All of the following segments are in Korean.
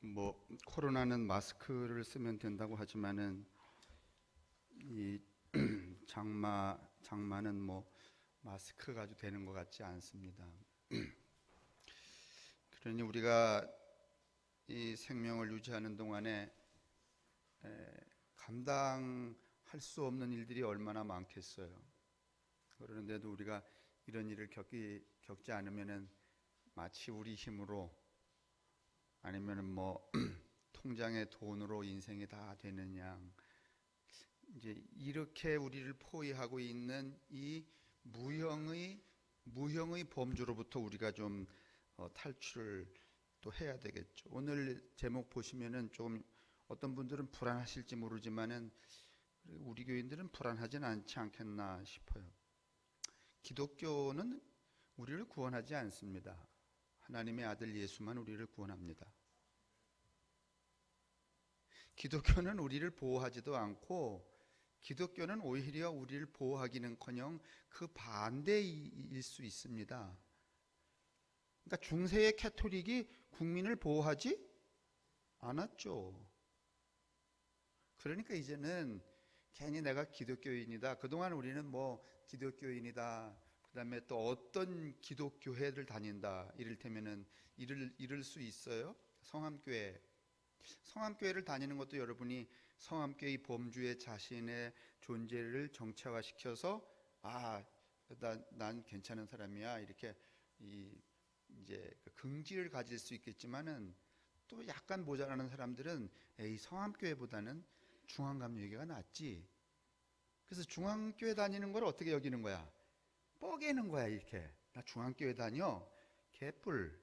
뭐 코로나는 마스크를 쓰면 된다고 하지만은 이 장마는 뭐 마스크 가지고 되는 것 같지 않습니다. 그러니 우리가 이 생명을 유지하는 동안에 감당할 수 없는 일들이 얼마나 많겠어요. 그런데도 우리가 이런 일을 겪지 않으면은 마치 우리 힘으로 아니면은 뭐 통장의 돈으로 인생이 다 되는 양, 이제 이렇게 우리를 포위하고 있는 이 무형의 범주로부터 우리가 좀 탈출을 또 해야 되겠죠. 오늘 제목 보시면은 조금 어떤 분들은 불안하실지 모르지만은 우리 교인들은 불안하진 않지 않겠나 싶어요. 기독교는 우리를 구원하지 않습니다. 하나님의 아들 예수만 우리를 구원합니다. 기독교는 우리를 보호하지도 않고, 기독교는 오히려 우리를 보호하기는커녕 그 반대일 수 있습니다. 그러니까 중세의 캐토릭이 국민을 보호하지 않았죠. 그러니까 이제는 괜히 내가 기독교인이다. 그동안 우리는 뭐 기독교인이다. 그 다음에 또 어떤 기독교회를 다닌다. 이를테면은 이럴 수 있어요. 성함교회를 다니는 것도 여러분이 성함교회의 범주에 자신의 존재를 정체화시켜서 난 괜찮은 사람이야. 이렇게 이제 긍지를 가질 수 있겠지만은 또 약간 모자라는 사람들은 성함교회보다는 중앙감리교회가 낫지. 그래서 중앙교회 다니는 걸 어떻게 여기는 거야? 뻐개는 거야. 이렇게 나 중앙교회 다녀. 개뿔.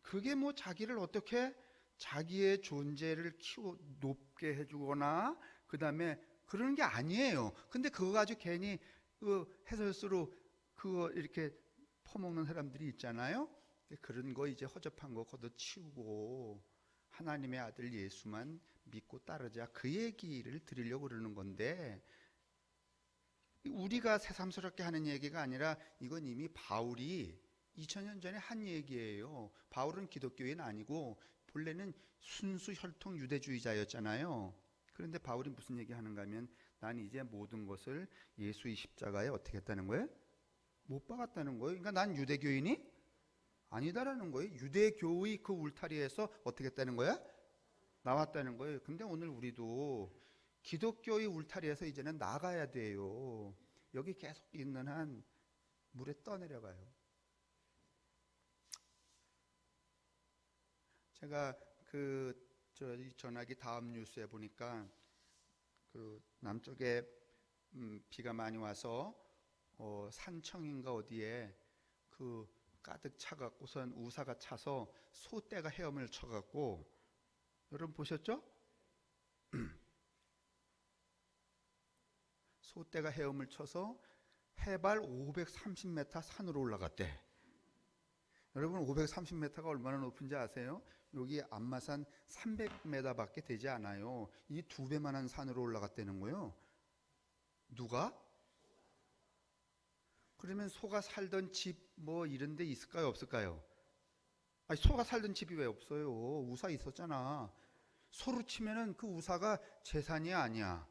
그게 뭐 자기를 어떻게 자기의 존재를 높게 해주거나 그 다음에 그러는 게 아니에요. 근데 그거 가지고 괜히 해설수로 그거 이렇게 퍼먹는 사람들이 있잖아요. 그런 거 이제 허접한 거 걷어치우고 하나님의 아들 예수만 믿고 따르자, 그 얘기를 드리려고 그러는 건데, 우리가 새삼스럽게 하는 얘기가 아니라 이건 이미 바울이 2000년 전에 한 얘기예요. 바울은 기독교인 아니고 본래는 순수 혈통 유대주의자였잖아요. 그런데 바울이 무슨 얘기 하는가 하면, 난 이제 모든 것을 예수의 십자가에 어떻게 했다는 거예요? 못 박았다는 거예요. 그러니까 난 유대교인이 아니다라는 거예요. 유대교의 그 울타리에서 어떻게 했다는 거야? 나왔다는 거예요. 근데 오늘 우리도 기독교의 울타리에서 이제는 나가야 돼요. 여기 계속 있는 한 물에 떠내려가요. 제가 전화기 다음 뉴스에 보니까 그 남쪽에 비가 많이 와서 산청인가 어디에 그 가득 차갖고선 우사가 차서 소떼가 헤엄을 쳐갖고, 여러분 보셨죠? 소떼가 헤엄을 쳐서 해발 530m 산으로 올라갔대. 여러분 530m가 얼마나 높은지 아세요? 여기 안마산 300m 밖에 되지 않아요. 이 2배만한 산으로 올라갔다는 거예요. 누가? 그러면 소가 살던 집 뭐 이런 데 있을까요, 없을까요? 아니, 소가 살던 집이 왜 없어요? 우사 있었잖아. 소로 치면은 그 우사가 재산이 아니야.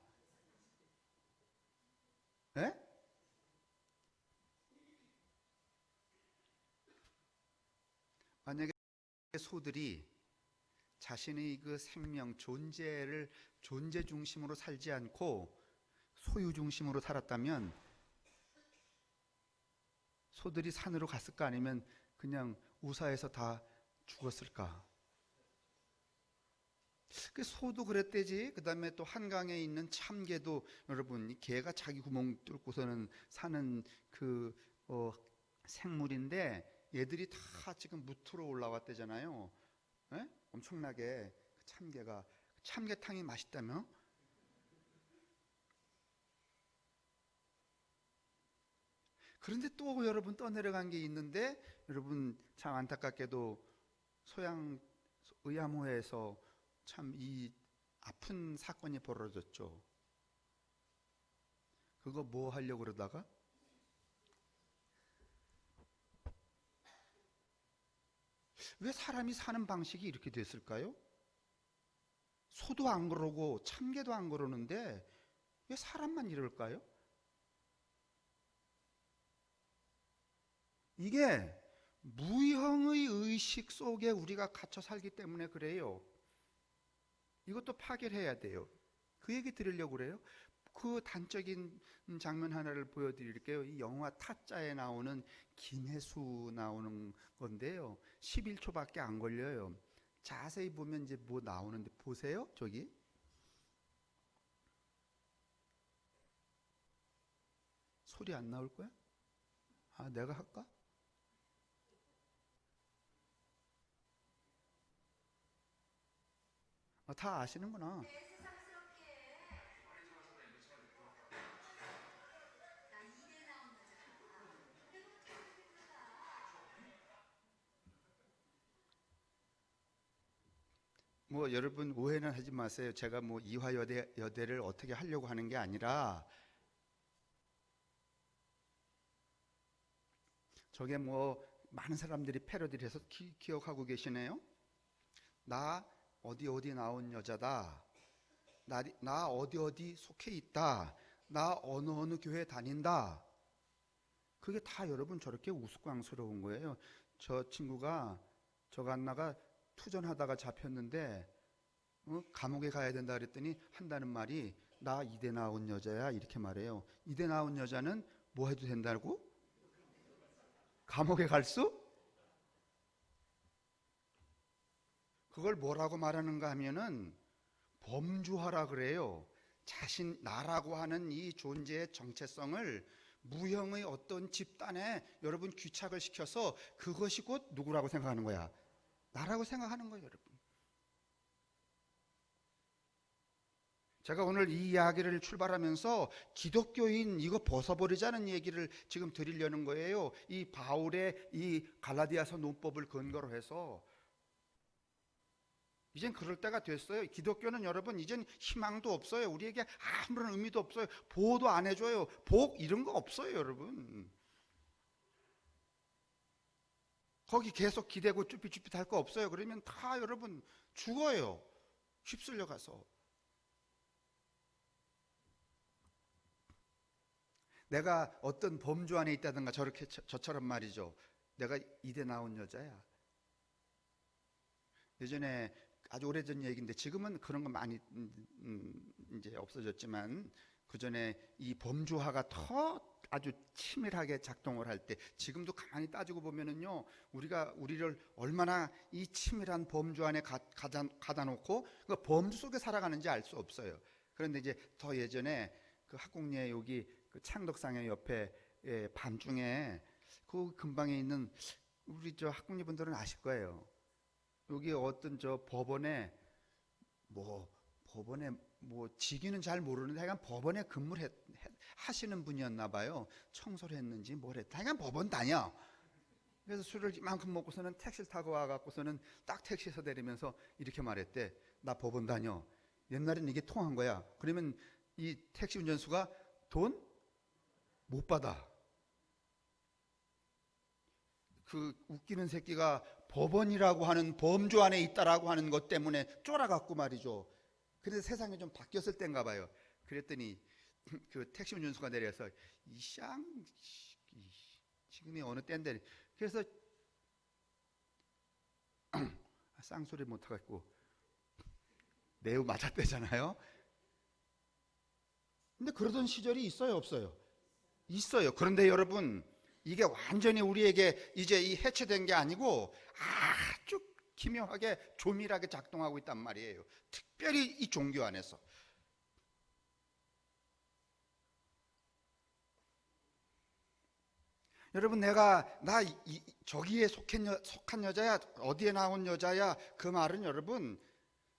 에? 만약에 소들이 자신의 그 생명, 존재 중심으로 살지 않고 소유 중심으로 살았다면 소들이 산으로 갔을까, 아니면 그냥 우사에서 다 죽었을까? 그 소도 그랬대지. 그 다음에 또 한강에 있는 참개도, 여러분, 이 개가 자기 구멍 뚫고서는 사는 그 생물인데, 얘들이 다 지금 무트로 올라왔대잖아요. 에? 엄청나게. 그 참개가, 참개탕이 맛있다며? 그런데 또 여러분 떠내려간 게 있는데, 여러분 참 안타깝게도 소양 의암호에서 참 이 아픈 사건이 벌어졌죠. 그거 뭐 하려고 그러다가? 왜 사람이 사는 방식이 이렇게 됐을까요? 소도 안 그러고 참개도 안 그러는데 왜 사람만 이럴까요? 이게 무형의 의식 속에 우리가 갇혀 살기 때문에 그래요. 이것도 파괴해야 돼요. 그 얘기 드리려고 그래요. 그 단적인 장면 하나를 보여드릴게요. 이 영화 타짜에 나오는 김혜수 나오는 건데요. 11초밖에 안 걸려요. 자세히 보면 이제 뭐 나오는데 보세요. 저기 소리 안 나올 거야? 아, 내가 할까? 아, 다 아시는구나. 뭐 여러분 오해는 하지 마세요. 제가 뭐 이화여대를 어떻게 하려고 하는 게 아니라 저게 뭐 많은 사람들이 패러디를 해서 기억하고 계시네요. 나 어디 어디 나온 여자다. 나 어디 어디 속해 있다. 나 어느 어느 교회 다닌다. 그게 다 여러분 저렇게 우스꽝스러운 거예요. 저 친구가 저 간나가 투전하다가 잡혔는데 감옥에 가야 된다 그랬더니 한다는 말이 나 이대 나온 여자야 이렇게 말해요. 이대 나온 여자는 뭐 해도 된다고? 감옥에 갈 수? 그걸 뭐라고 말하는가 하면은 범주화라 그래요. 자신 나라고 하는 이 존재의 정체성을 무형의 어떤 집단에 여러분 귀착을 시켜서 그것이 곧 누구라고 생각하는 거야? 나라고 생각하는 거예요, 여러분. 제가 오늘 이 이야기를 출발하면서 기독교인 이거 벗어버리자는 얘기를 지금 드리려는 거예요. 이 바울의 이 갈라디아서 논법을 근거로 해서 이젠 그럴 때가 됐어요. 기독교는 여러분 이젠 희망도 없어요. 우리에게 아무런 의미도 없어요. 보호도 안 해줘요. 복 이런 거 없어요, 여러분. 거기 계속 기대고 쭈삣쭈삣 할 거 없어요. 그러면 다 여러분 죽어요. 휩쓸려 가서. 내가 어떤 범주 안에 있다든가 저렇게 저처럼 말이죠. 내가 이대 나온 여자야. 예전에 아주 오래전 얘기인데 지금은 그런 거 많이 이제 없어졌지만 그 전에 이 범주화가 더 아주 치밀하게 작동을 할 때 지금도 가만히 따지고 보면은요 우리가 우리를 얼마나 이 치밀한 범주 안에 가다 놓고 그 범주 속에 살아가는지 알 수 없어요. 그런데 이제 더 예전에 그 학국리에 여기 그 창덕상의 옆에 밤중에 그 근방에 있는 우리 저 학국리 분들은 아실 거예요. 여기 어떤 저 법원에 뭐 직위는 잘 모르는데 하여간 법원에 근무를 하시는 분이었나 봐요. 청소를 했는지 뭘 했다. 하여간 법원 다녀. 그래서 술을 이만큼 먹고서는 택시를 타고 와갖고서는 딱 택시에서 내리면서 이렇게 말했대. 나 법원 다녀. 옛날엔 이게 통한 거야. 그러면 이 택시 운전수가 돈 못 받아. 그 웃기는 새끼가 법원이라고 하는 범주 안에 있다라고 하는 것 때문에 쫄아갖고 말이죠. 그래서 세상이 좀 바뀌었을 땐가 봐요. 그랬더니 그 택시 운전수가 내려서 이샹 지금이 어느 때인데 그래서 쌍소리 못하겠고 매우 맞았대잖아요. 근데 그러던 시절이 있어요, 없어요? 있어요. 그런데 여러분 이게 완전히 우리에게 이제 이 해체된 게 아니고 아주 기묘하게 조밀하게 작동하고 있단 말이에요. 특별히 이 종교 안에서. 여러분 내가 저기에 속한 여자야 어디에 나온 여자야 그 말은 여러분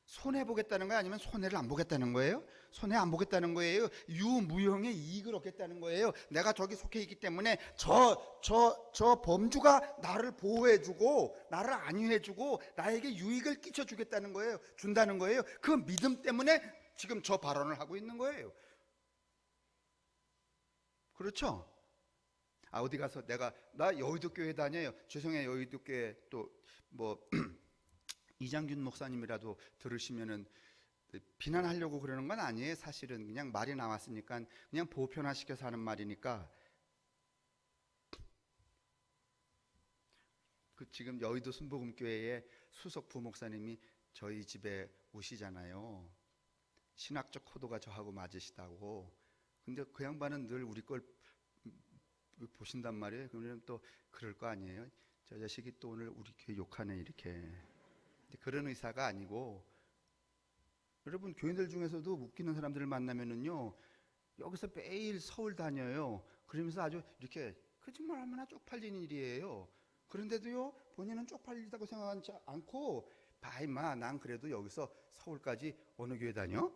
손해보겠다는 거예요? 아니면 손해를 안 보겠다는 거예요? 손해 안 보겠다는 거예요? 유무형의 이익을 얻겠다는 거예요? 내가 저기 속해 있기 때문에 저 범주가 나를 보호해주고 나를 안위해주고 나에게 유익을 끼쳐주겠다는 거예요. 준다는 거예요. 그 믿음 때문에 지금 저 발언을 하고 있는 거예요. 그렇죠? 아 어디 가서 나 여의도 교회 다녀요. 죄송해요. 여의도 교회 또 뭐 이장균 목사님이라도 들으시면은 비난하려고 그러는 건 아니에요. 사실은 그냥 말이 나왔으니까 그냥 보편화시켜서 하는 말이니까. 그 지금 여의도 순복음교회의 수석 부목사님이 저희 집에 오시잖아요. 신학적 코드가 저하고 맞으시다고. 근데 그 양반은 늘 우리 걸 보신단 말이에요. 그러면 또 그럴 거 아니에요. 저 자식이 또 오늘 우리 교회 욕하네 이렇게. 그런 의사가 아니고, 여러분 교인들 중에서도 웃기는 사람들을 만나면은요, 여기서 매일 서울 다녀요. 그러면서 아주 이렇게 거짓말 얼마나 쪽팔리는 일이에요. 그런데도요, 본인은 쪽팔리다고 생각하지 않고, 봐 임마, 난 그래도 여기서 서울까지 어느 교회 다녀?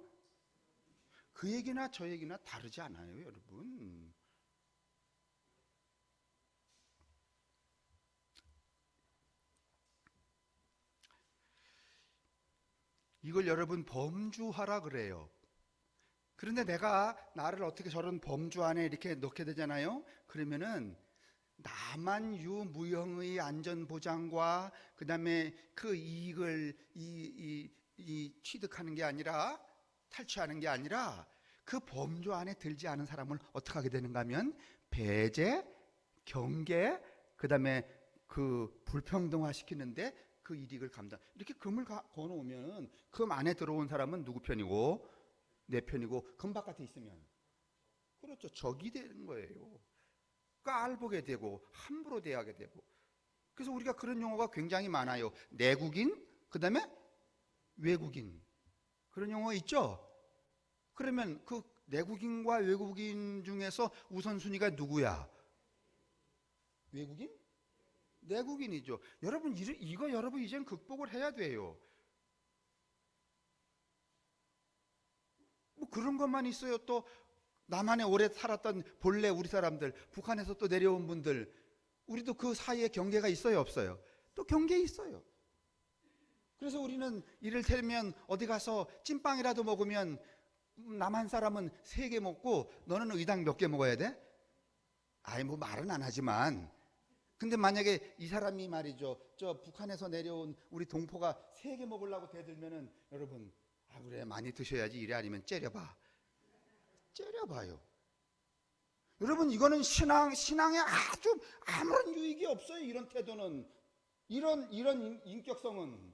그 얘기나 저 얘기나 다르지 않아요, 여러분. 이걸 여러분 범주화라 그래요. 그런데 내가 나를 어떻게 저런 범주 안에 이렇게 넣게 되잖아요. 그러면은 나만 유무형의 안전보장과 그 다음에 그 이익을 취득하는 게 아니라, 탈취하는 게 아니라, 그 범주 안에 들지 않은 사람을 어떻게 하게 되는가 하면 배제, 경계, 그 다음에 그 불평등화 시키는데 그 이익을 감당. 이렇게 금을 거놓으면 금 안에 들어온 사람은 누구 편이고? 내 편이고, 금 바깥에 있으면, 그렇죠, 적이 되는 거예요. 깔보게 되고 함부로 대하게 되고. 그래서 우리가 그런 용어가 굉장히 많아요. 내국인, 그 다음에 외국인, 그런 용어 있죠. 그러면 그 내국인과 외국인 중에서 우선순위가 누구야? 외국인? 내국인이죠. 여러분 이거 여러분 이제는 극복을 해야 돼요. 뭐 그런 것만 있어요. 또 남한에 오래 살았던 본래 우리 사람들, 북한에서 또 내려온 분들, 우리도 그 사이에 경계가 있어요, 없어요? 또 경계 있어요. 그래서 우리는 이를테면 어디 가서 찐빵이라도 먹으면 남한 사람은 3개 먹고 너는 의당 몇 개 먹어야 돼? 아이 뭐 말은 안 하지만, 근데 만약에 이 사람이 말이죠, 저 북한에서 내려온 우리 동포가 3개 먹으려고 대들면은, 여러분, 아 그래 많이 드셔야지, 이래 아니면 째려봐요. 여러분 이거는 신앙에 아주 아무런 유익이 없어요. 이런 태도는, 이런 인격성은.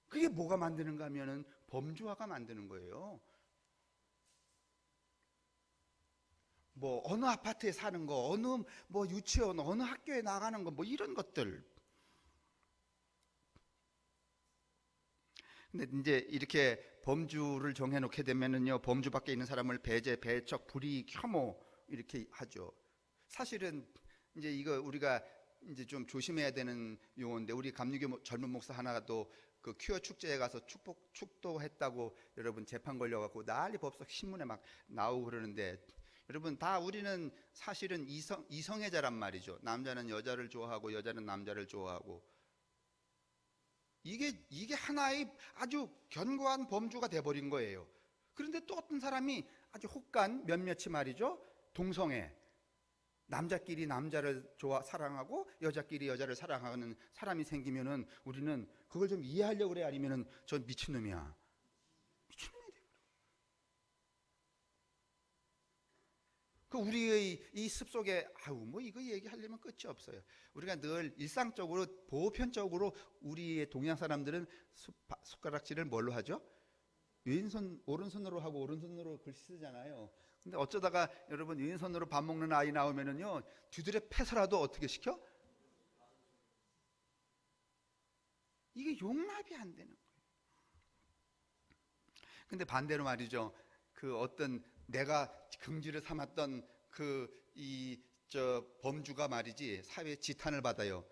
그게 뭐가 만드는가 하면은 범주화가 만드는 거예요. 뭐 어느 아파트에 사는 거, 어느 뭐 유치원, 어느 학교에 나가는 거, 뭐 이런 것들. 근데 이제 이렇게 범주를 정해놓게 되면은요, 범주 밖에 있는 사람을 배제, 배척, 불이익, 혐오 이렇게 하죠. 사실은 이제 이거 우리가 이제 좀 조심해야 되는 용어인데, 우리 감리교 젊은 목사 하나도 그 큐어 축제에 가서 축도했다고 여러분 재판 걸려갖고 난리 법석 신문에 막 나오고 그러는데, 여러분 다 우리는 사실은 이성애자란 말이죠. 남자는 여자를 좋아하고 여자는 남자를 좋아하고. 이게 하나의 아주 견고한 범주가 돼버린 거예요. 그런데 또 어떤 사람이 아주 혹간 몇몇이 말이죠, 동성애, 남자끼리 남자를 사랑하고 여자끼리 여자를 사랑하는 사람이 생기면은 우리는 그걸 좀 이해하려고 그래, 아니면은 저 미친놈이야. 미친놈이 돼버려. 그 우리의 이 습속에 뭐 이거 얘기하려면 끝이 없어요. 우리가 늘 일상적으로 보편적으로 우리의 동양 사람들은 숟가락질을 뭘로 하죠? 왼손 오른손으로 하고 오른손으로 글씨 쓰잖아요. 근데 어쩌다가 여러분 왼손으로 밥 먹는 아이 나오면은요, 뒤들에 패서라도 어떻게 시켜? 이게 용납이 안 되는 거예요. 근데 반대로 말이죠, 그 어떤 내가 긍지를 삼았던 범주가 말이지, 사회에 지탄을 받아요.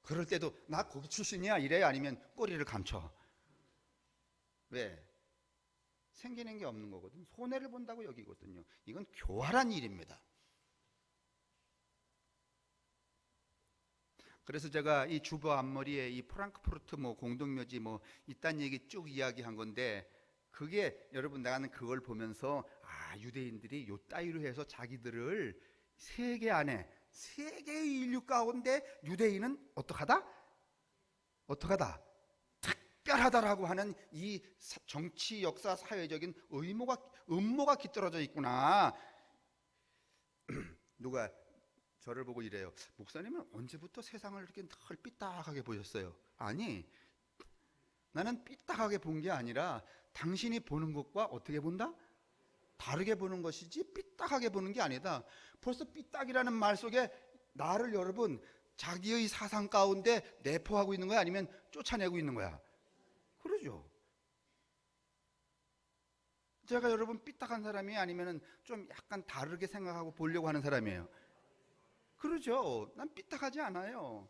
그럴 때도 나 거기 출신이야 이래, 아니면 꼬리를 감춰. 왜? 생기는 게 없는 거거든. 손해를 본다고 여기거든요. 이건 교활한 일입니다. 그래서 제가 이 주보 앞머리에 이 프랑크푸르트 뭐 공동묘지 뭐 이딴 얘기 쭉 이야기한 건데, 그게 여러분, 나는 그걸 보면서 유대인들이 요 따위로 해서 자기들을 세계 안에, 세계의 인류 가운데 유대인은 어떡하다? 적절하다라고 하는 이 정치, 역사, 사회적인 음모가 깃들어져 있구나. 누가 저를 보고 이래요. 목사님은 언제부터 세상을 이렇게 늘 삐딱하게 보셨어요? 아니, 나는 삐딱하게 본 게 아니라 당신이 보는 것과 어떻게 본다? 다르게 보는 것이지 삐딱하게 보는 게 아니다. 벌써 삐딱이라는 말 속에 나를 여러분 자기의 사상 가운데 내포하고 있는 거야? 아니면 쫓아내고 있는 거야? 그러죠. 제가 여러분 삐딱한 사람이 아니면 좀 약간 다르게 생각하고 보려고 하는 사람이에요? 그러죠. 난 삐딱하지 않아요.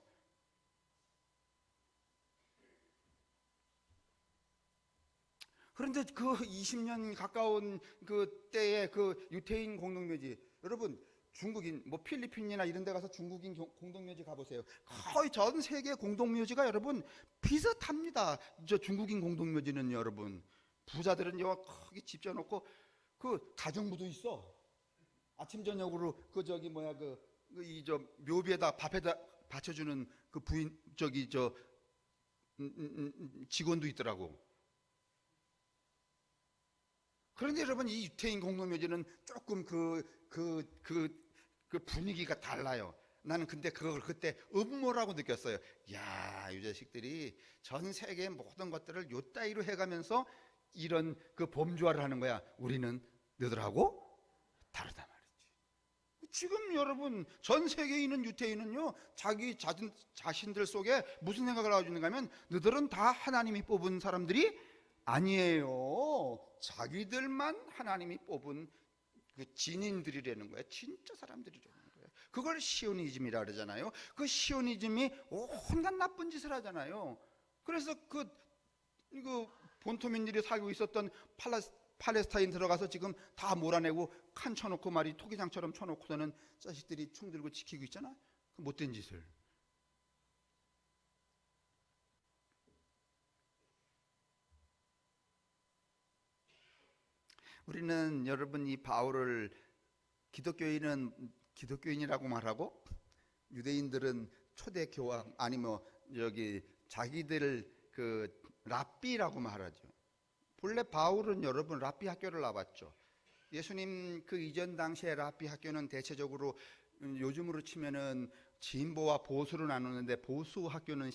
그런데 그 20년 가까운 그 때의 그 유태인 공동묘지, 여러분 중국인 뭐 필리핀이나 이런 데 가서 중국인 공동묘지 가보세요. 거의 전 세계 공동묘지가 여러분 비슷합니다. 저 중국인 공동묘지는 여러분 부자들은 거기 집 지어놓고 그 가정부도 있어. 아침 저녁으로 그 저기 뭐야 이 저 묘비에다 밥에다 받쳐주는 그 부인 저기 저 직원도 있더라고. 그런데 여러분 이 유태인 공동묘지는 조금 그 분위기가 달라요. 나는 근데 그걸 그때 음모라고 느꼈어요. 야, 이 자식들이 전 세계의 모든 것들을 요 따위로 해가면서 이런 그 범주화를 하는 거야. 우리는 너희들하고 다르다 말이지. 지금 여러분 전 세계에 있는 유태인은요 자기 자신들 속에 무슨 생각을 가지고 있는가 하면 너희들은 다 하나님이 뽑은 사람들이 아니에요. 자기들만 하나님이 뽑은 그 진인들이라는 거예요. 진짜 사람들이라는 거예요. 그걸 시오니즘이라 그러잖아요. 그 시오니즘이 온갖 나쁜 짓을 하잖아요. 그래서 그 본토민들이 살고 있었던 팔레스타인 들어가서 지금 다 몰아내고 칸 쳐놓고 말이 토기장처럼 쳐놓고서는 자식들이 총 들고 지키고 있잖아. 그 못된 짓을. 우리는 여러분 이 바울을 기독교인이라고 말하고 유대인들은 초대 교황 아니 뭐 여기 자기들 그 랍비라고 말하죠. 본래 바울은 여러분 랍비 학교를 나왔죠. 예수님 그 이전 당시에 랍비 학교는 대체적으로 요즘으로 치면은 진보와 보수로 나누는데 보수 학교는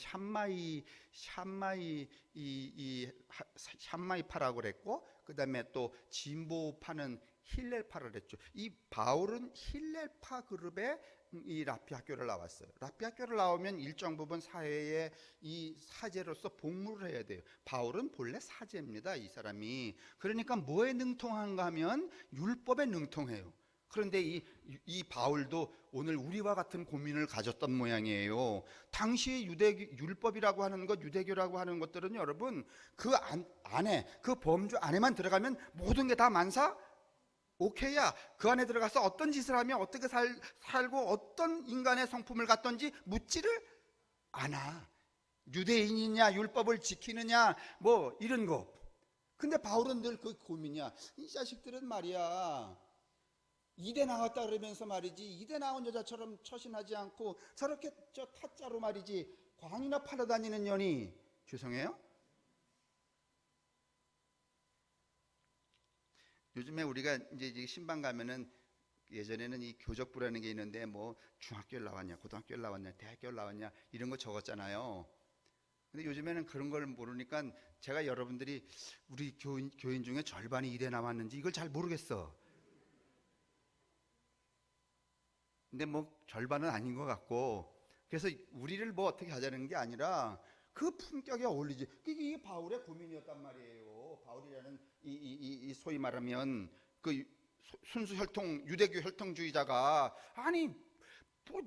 샴마이파라고 그랬고 그다음에 또 진보파는 힐렐파를 했죠. 이 바울은 힐렐파 그룹의 이 랍비 학교를 나왔어요. 랍비 학교를 나오면 일정 부분 사회에 이 사제로서 복무를 해야 돼요. 바울은 본래 사제입니다. 이 사람이. 그러니까 뭐에 능통한가 하면 율법에 능통해요. 그런데 이 바울도 오늘 우리와 같은 고민을 가졌던 모양이에요. 당시 율법이라고 하는 것, 유대교라고 하는 것들은 여러분 그 안에 그 범주 안에만 들어가면 모든 게 다 만사 오케이야. 그 안에 들어가서 어떤 짓을 하면 어떻게 살고 어떤 인간의 성품을 갖던지 묻지를 않아. 유대인이냐 율법을 지키느냐 뭐 이런 거. 근데 바울은 늘 그 고민이야. 이 자식들은 말이야 이대 나왔다 그러면서 말이지 이대 나온 여자처럼 처신하지 않고 저렇게 저 타짜로 말이지 광이나 팔아 다니는 년이 죄송해요. 요즘에 우리가 이제 신방 가면은 예전에는 이 교적부라는 게 있는데 뭐 중학교를 나왔냐 고등학교를 나왔냐 대학교를 나왔냐 이런 거 적었잖아요. 근데 요즘에는 그런 걸 모르니까 제가 여러분들이 우리 교인 중에 절반이 이대 나왔는지 이걸 잘 모르겠어. 근데 뭐 절반은 아닌 것 같고 그래서 우리를 뭐 어떻게 하자는 게 아니라 그 품격에 어울리지. 이게 바울의 고민이었단 말이에요. 바울이라는 이 소위 말하면 그 순수 혈통 유대교 혈통주의자가 아니 뭐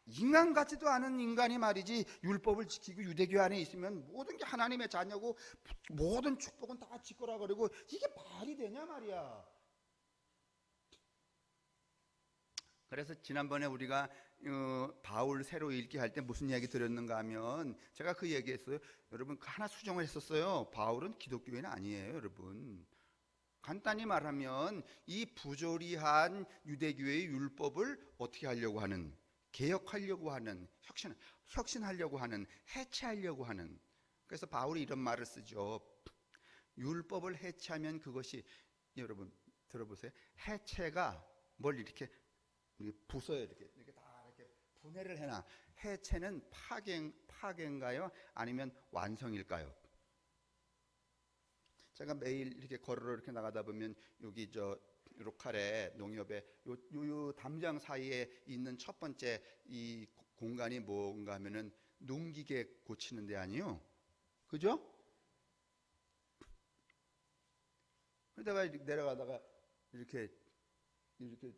인간 같지도 않은 인간이 말이지 율법을 지키고 유대교 안에 있으면 모든 게 하나님의 자녀고 모든 축복은 다 지 거라 그러고 이게 말이 되냐 말이야. 그래서 지난번에 우리가 바울 새로 읽기 할 때 무슨 이야기 드렸는가 하면 제가 그 얘기했어요. 여러분 하나 수정을 했었어요. 바울은 기독교인은 아니에요 여러분. 간단히 말하면 이 부조리한 유대교의 율법을 어떻게 하려고 하는 개혁하려고 하는 혁신하려고 하는 해체하려고 하는 그래서 바울이 이런 말을 쓰죠. 율법을 해체하면 그것이, 여러분 들어보세요. 해체가 뭘 이렇게 부숴요. 이렇게 다 이렇게 분해를 해놔. 해체는 파괴인가요? 아니면 완성일까요? 제가 매일 이렇게 걸으러 이렇게 나가다 보면 여기 저 로컬에 농협에 요 담장 사이에 있는 첫 번째 이 공간이 뭔가 하면은 농기계 고치는 데 아니요? 그죠? 그러다가 내려가다가 이렇게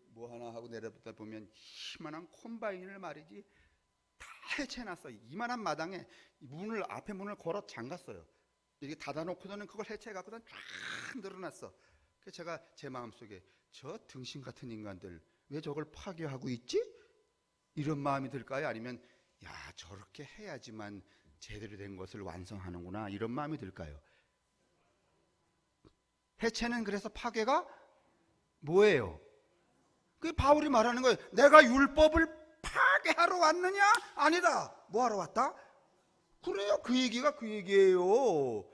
뭐 하나 하고 내려다 보면 이만한 콤바인을 말이지 다 해체해놨어. 이만한 마당에 앞에 문을 걸어 잠갔어요. 이게 닫아놓고서는 그걸 해체해갖고는 쫙 늘어났어. 그래서 제가 제 마음속에 저 등신 같은 인간들 왜 저걸 파괴하고 있지? 이런 마음이 들까요? 아니면 야, 저렇게 해야지만 제대로 된 것을 완성하는구나, 이런 마음이 들까요? 해체는 그래서 파괴가 뭐예요? 그 바울이 말하는 거예요. 내가 율법을 파괴하러 왔느냐? 아니다. 뭐 하러 왔다? 그래요. 그 얘기가 그 얘기예요.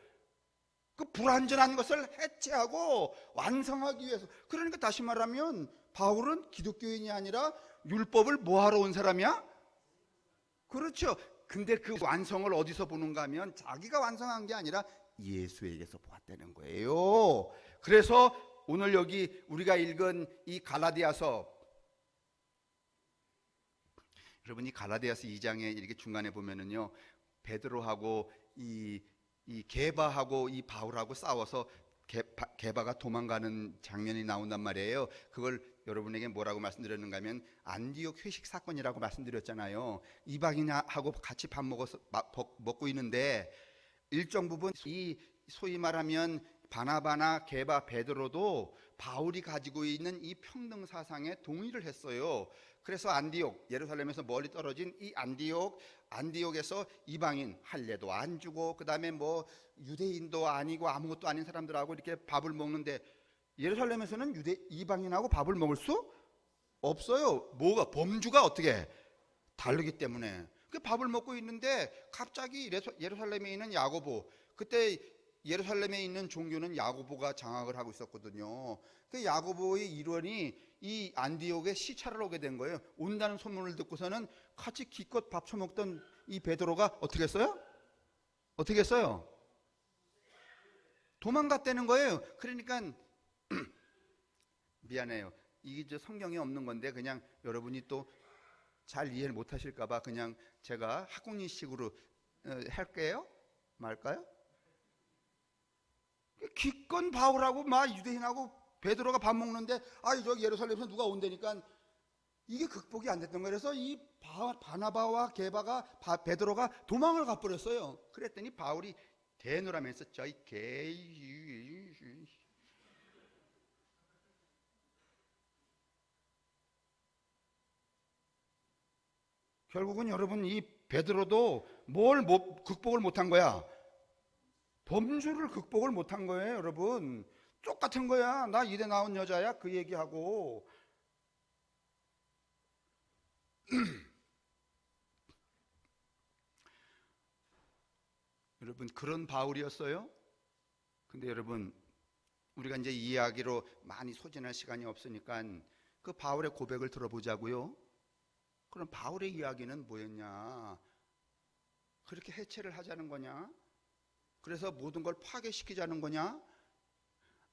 그 불완전한 것을 해체하고 완성하기 위해서. 그러니까 다시 말하면 바울은 기독교인이 아니라 율법을 뭐 하러 온 사람이야? 그렇죠. 근데 그 완성을 어디서 보는가 하면 자기가 완성한 게 아니라 예수에게서 보았다는 거예요. 그래서 오늘 여기 우리가 읽은 이 갈라디아서, 여러분 이 갈라디아서 2장에 이렇게 중간에 보면은요, 베드로하고 이 게바하고 이 바울하고 싸워서 게바가 도망가는 장면이 나온단 말이에요. 그걸 여러분에게 뭐라고 말씀드렸는가 하면 안디옥 회식 사건이라고 말씀드렸잖아요. 이방인하고 같이 밥 먹고 있는데 일정 부분 이 소위 말하면 바나바나 게바, 베드로도 바울이 가지고 있는 이 평등 사상에 동의를 했어요. 그래서 안디옥, 예루살렘에서 멀리 떨어진 이 안디옥에서 이방인 할례도 안 주고 그 다음에 뭐 유대인도 아니고 아무것도 아닌 사람들하고 이렇게 밥을 먹는데, 예루살렘에서는 이방인하고 밥을 먹을 수 없어요. 뭐가 범주가 어떻게 다르기 때문에. 그 밥을 먹고 있는데 갑자기 예루살렘에 있는 야고보, 그때 예루살렘에 있는 종교는 야고보가 장악을 하고 있었거든요. 그 야고보의 일원이 이 안디옥에 시찰을 오게 된 거예요. 온다는 소문을 듣고서는 같이 기껏 밥 처먹던 이 베드로가 어떻게 했어요? 도망갔다는 거예요. 그러니까 미안해요. 이게 저 성경에 없는 건데 그냥 여러분이 또 잘 이해를 못 하실까봐 그냥 제가 학국리식으로 할게요. 말까요? 기껏 바울하고 막 유대인하고 베드로가 밥 먹는데 저기 예루살렘에서 누가 온다니까 이게 극복이 안 됐던 거예요. 그래서 이 바나바와 게바가 베드로가 도망을 가버렸어요. 그랬더니 바울이 대노라면서 저이 개이, 결국은 여러분 이 베드로도 뭘 극복을 못한 거야? 범주를 극복을 못한 거예요. 여러분 똑같은 거야. 나 이대 나온 여자야 그 얘기하고. 여러분 그런 바울이었어요. 근데 여러분 우리가 이제 이 이야기로 많이 소진할 시간이 없으니까 그 바울의 고백을 들어보자고요. 그럼 바울의 이야기는 뭐였냐? 그렇게 해체를 하자는 거냐? 그래서 모든 걸 파괴시키자는 거냐?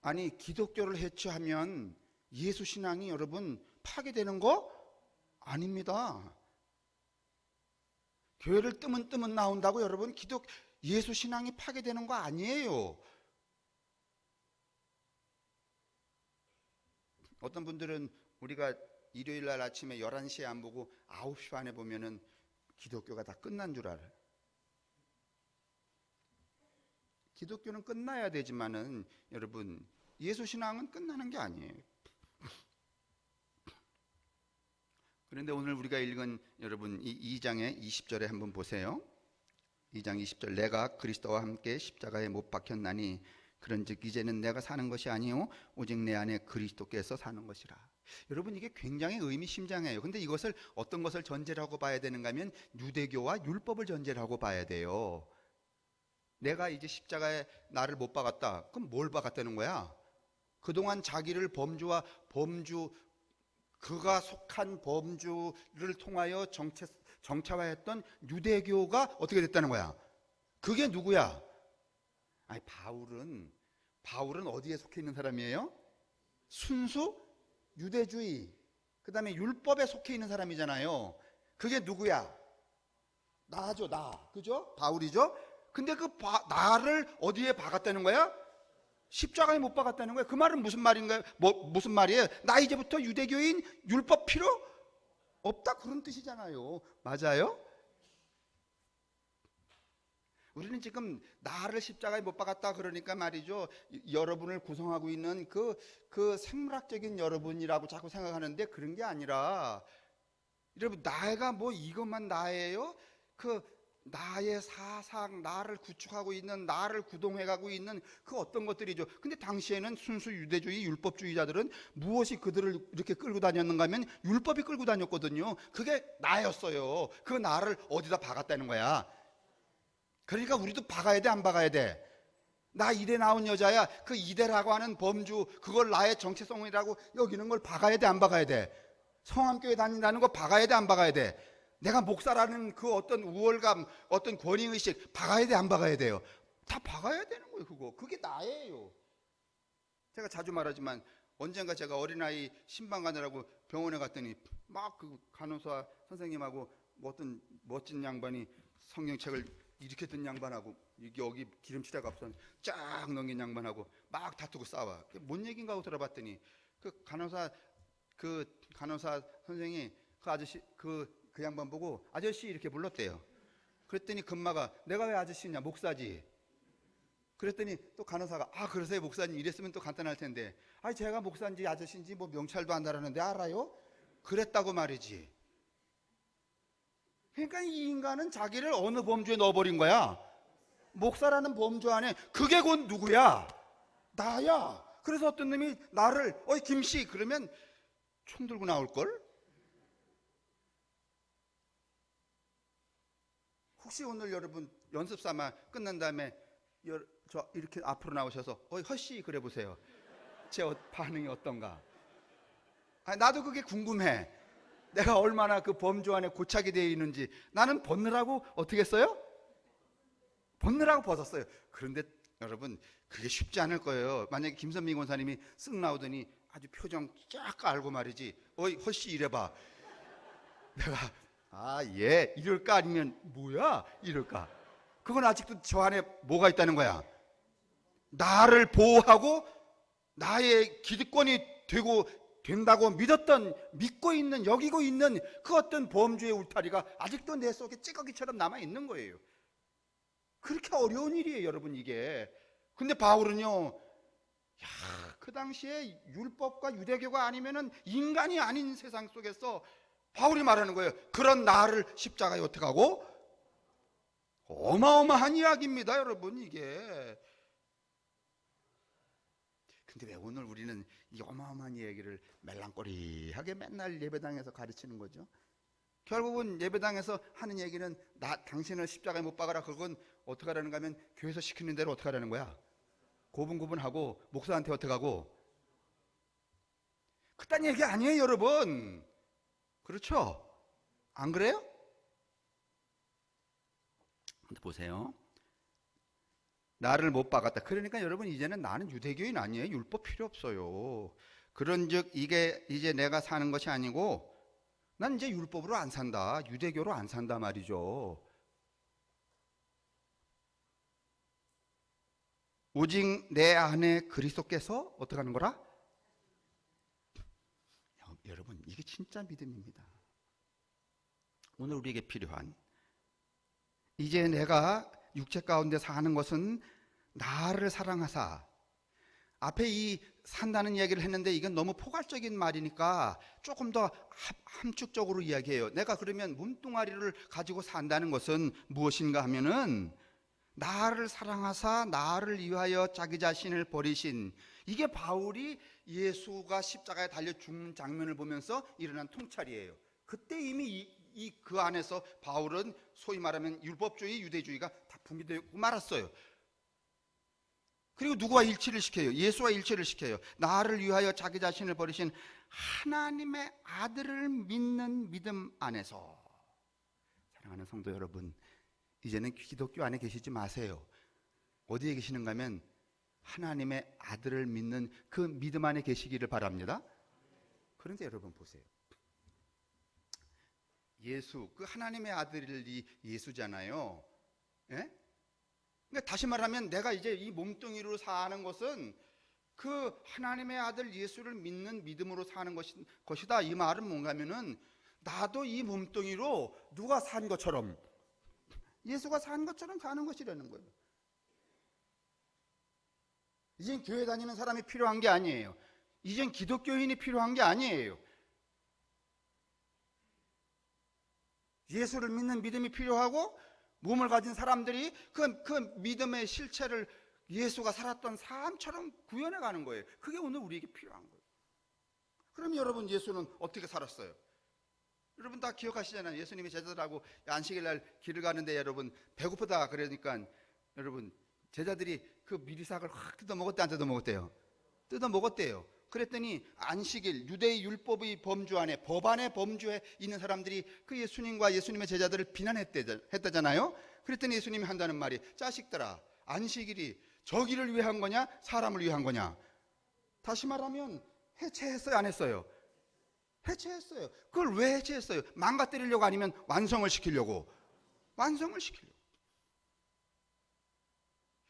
아니 기독교를 해체하면 예수 신앙이 여러분 파괴되는 거 아닙니다. 교회를 뜨문뜨문 나온다고 여러분 예수 신앙이 파괴되는 거 아니에요. 어떤 분들은 우리가 일요일 날 아침에 11시에 안 보고 9시 반에 보면은 기독교가 다 끝난 줄 알아요. 기독교는 끝나야 되지만은 여러분 예수 신앙은 끝나는 게 아니에요. 그런데 오늘 우리가 읽은 여러분 이 2장의 20절에 한번 보세요. 2장 20절, 내가 그리스도와 함께 십자가에 못 박혔나니 그런즉 이제는 내가 사는 것이 아니요 오직 내 안에 그리스도께서 사는 것이라. 여러분 이게 굉장히 의미심장해요. 근데 이것을 어떤 것을 전제로 하고 봐야 되는가 하면 유대교와 율법을 전제로 하고 봐야 돼요. 내가 이제 십자가에 나를 못 박았다. 그럼 뭘 박았다는 거야? 그동안 자기를 그가 속한 범주를 통하여 정체화했던 유대교가 어떻게 됐다는 거야? 그게 누구야? 아니, 바울은 어디에 속해 있는 사람이에요? 순수 유대주의, 그 다음에 율법에 속해 있는 사람이잖아요. 그게 누구야? 나죠, 나. 그죠? 바울이죠? 근데 나를 어디에 박았다는 거야? 십자가에 못 박았다는 거야. 그 말은 무슨 말인가요? 무슨 말이에요? 나 이제부터 유대교인, 율법 필요 없다, 그런 뜻이잖아요. 맞아요? 우리는 지금 나를 십자가에 못 박았다 그러니까 말이죠, 여러분을 구성하고 있는 그 생물학적인 여러분이라고 자꾸 생각하는데, 그런 게 아니라, 여러분, 나가 뭐 이것만 나예요? 나의 사상, 나를 구축하고 있는, 나를 구동해가고 있는 그 어떤 것들이죠. 근데 당시에는 순수 유대주의, 율법주의자들은 무엇이 그들을 이렇게 끌고 다녔는가 하면 율법이 끌고 다녔거든요. 그게 나였어요. 그 나를 어디다 박았다는 거야. 그러니까 우리도 박아야 돼, 안 박아야 돼? 나 이대 나온 여자야. 그 이대라고 하는 범주, 그걸 나의 정체성이라고 여기는 걸 박아야 돼, 안 박아야 돼? 성함교회 다닌다는 거 박아야 돼, 안 박아야 돼? 내가 목사라는 그 어떤 우월감, 어떤 권위의식 박아야 돼, 안 박아야 돼요? 다 박아야 되는 거예요. 그게 나예요. 제가 자주 말하지만, 언젠가 제가 어린아이 신방 가느라고 병원에 갔더니 막 그 간호사 선생님하고 어떤 멋진 양반이 성경책을 이렇게 든 양반하고, 여기 기름칠해가 없어 쫙 넘긴 양반하고 막 다투고 싸워. 뭔 얘기인가 하고 들어봤더니 그 간호사 선생이 그 아저씨 그 양반 보고 아저씨 이렇게 불렀대요. 그랬더니 금마가 내가 왜 아저씨냐, 목사지. 그랬더니 또 간호사가 그러세요 목사님, 이랬으면 또 간단할 텐데, 제가 목사인지 아저씨인지 뭐 명찰도 안 달았는데 알아요? 그랬다고 말이지. 그러니까 이 인간은 자기를 어느 범주에 넣어버린 거야? 목사라는 범주 안에. 그게 곧 누구야? 나야. 그래서 어떤 놈이 나를 김씨 그러면 총 들고 나올걸? 혹시 오늘 여러분 연습 삼아 끝난 다음에 저 이렇게 앞으로 나오셔서 허씨 그래 보세요. 제 반응이 어떤가? 나도 그게 궁금해. 내가 얼마나 그 범주 안에 고착이 되어 있는지. 나는 벗느라고 어떻게 했어요? 벗느라고 벗었어요. 그런데 여러분, 그게 쉽지 않을 거예요. 만약에 김선민 권사님이 쓱 나오더니 아주 표정 쫙 깔고 말이지, 허씨 이래봐. 내가 예 이럴까, 아니면 뭐야 이럴까? 그건 아직도 저 안에 뭐가 있다는 거야? 나를 보호하고 나의 기득권이 된다고 믿고 있는, 여기고 있는 그 어떤 범주의 울타리가 아직도 내 속에 찌꺼기처럼 남아 있는 거예요. 그렇게 어려운 일이에요, 여러분, 이게. 근데 바울은요, 그 당시에 율법과 유대교가 아니면은 인간이 아닌 세상 속에서 바울이 말하는 거예요. 그런 나를 십자가에 어떻게 하고? 어마어마한 이야기입니다, 여러분, 이게. 근데 왜 오늘 우리는 이 어마어마한 얘기를 멜랑꼬리하게 맨날 예배당에서 가르치는 거죠? 결국은 예배당에서 하는 얘기는 당신을 십자가에 못 박아라. 그건 어떻게 하라는가 하면 교회에서 시키는 대로 어떻게 하라는 거야? 고분고분하고 목사한테 어떻게 하고? 그딴 얘기 아니에요, 여러분. 그렇죠? 안 그래요? 근데 보세요. 나를 못 박았다. 그러니까 여러분, 이제는 나는 유대교인 아니에요. 율법 필요 없어요. 그런즉 이게 이제 내가 사는 것이 아니고 난 이제 율법으로 안 산다. 유대교로 안 산다 말이죠. 오직 내 안에 그리스도께서 어떻게 하는 거라? 여러분, 이게 진짜 믿음입니다. 오늘 우리에게 필요한, 이제 내가 육체 가운데 사는 것은 나를 사랑하사. 앞에 이 산다는 이야기를 했는데 이건 너무 포괄적인 말이니까 조금 더 함축적으로 이야기해요. 내가 그러면 몸뚱아리를 가지고 산다는 것은 무엇인가 하면은 나를 사랑하사 나를 위하여 자기 자신을 버리신, 이게 바울이 예수가 십자가에 달려 죽는 장면을 보면서 일어난 통찰이에요. 그때 이미 그 안에서 바울은 소위 말하면 율법주의, 유대주의가 다 붕괴되고 말았어요. 그리고 누구와 일치를 시켜요? 예수와 일치를 시켜요. 나를 위하여 자기 자신을 버리신 하나님의 아들을 믿는 믿음 안에서. 사랑하는 성도 여러분, 이제는 기독교 안에 계시지 마세요. 어디에 계시는가 하면 하나님의 아들을 믿는 그 믿음 안에 계시기를 바랍니다. 그런데 여러분 보세요. 예수, 그 하나님의 아들이 예수잖아요. 예? 그러니까 다시 말하면 내가 이제 이 몸뚱이로 사는 것은 그 하나님의 아들 예수를 믿는 믿음으로 사는 것이다. 이 말은 뭔가 하면은 나도 이 몸뚱이로 누가 산 것처럼, 예수가 산 것처럼 사는 것이라는 거예요. 이젠 교회 다니는 사람이 필요한 게 아니에요. 이젠 기독교인이 필요한 게 아니에요. 예수를 믿는 믿음이 필요하고, 몸을 가진 사람들이 그 믿음의 실체를 예수가 살았던 삶처럼 구현해 가는 거예요. 그게 오늘 우리에게 필요한 거예요. 그럼 여러분, 예수는 어떻게 살았어요? 여러분 다 기억하시잖아요. 예수님이 제자들하고 안식일 날 길을 가는데 여러분 배고프다 그러니까 여러분 제자들이 그 미리삭을 확 뜯어 먹었대, 안 뜯어 먹었대요? 뜯어 먹었대요. 그랬더니 안식일, 유대의 율법의 범주 안에, 법 안에 범주에 있는 사람들이 그 예수님과 예수님의 제자들을 비난했다잖아요. 그랬더니 예수님이 한다는 말이, 자식들아, 안식일이 저기를 위한 거냐 사람을 위한 거냐? 다시 말하면 해체했어요, 안 했어요? 해체했어요. 그걸 왜 해체했어요? 망가뜨리려고 아니면 완성을 시키려고? 완성을 시키려고.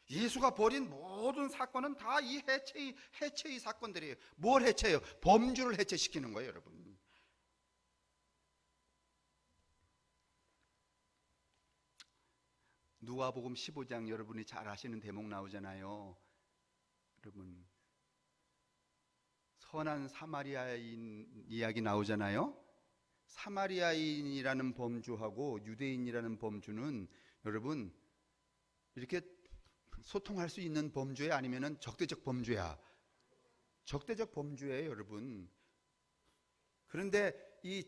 예수가 벌인 모든 사건은 다 이 해체의 사건들이에요. 뭘 해체해요? 범주를 해체시키는 거예요, 여러분. 누가복음 15장 여러분이 잘 아시는 대목 나오잖아요. 여러분, 선한 사마리아인 이야기 나오잖아요. 사마리아인이라는 범주하고 유대인이라는 범주는 여러분 이렇게 소통할 수 있는 범주야, 아니면은 적대적 범주야? 적대적 범주예요, 여러분. 그런데 이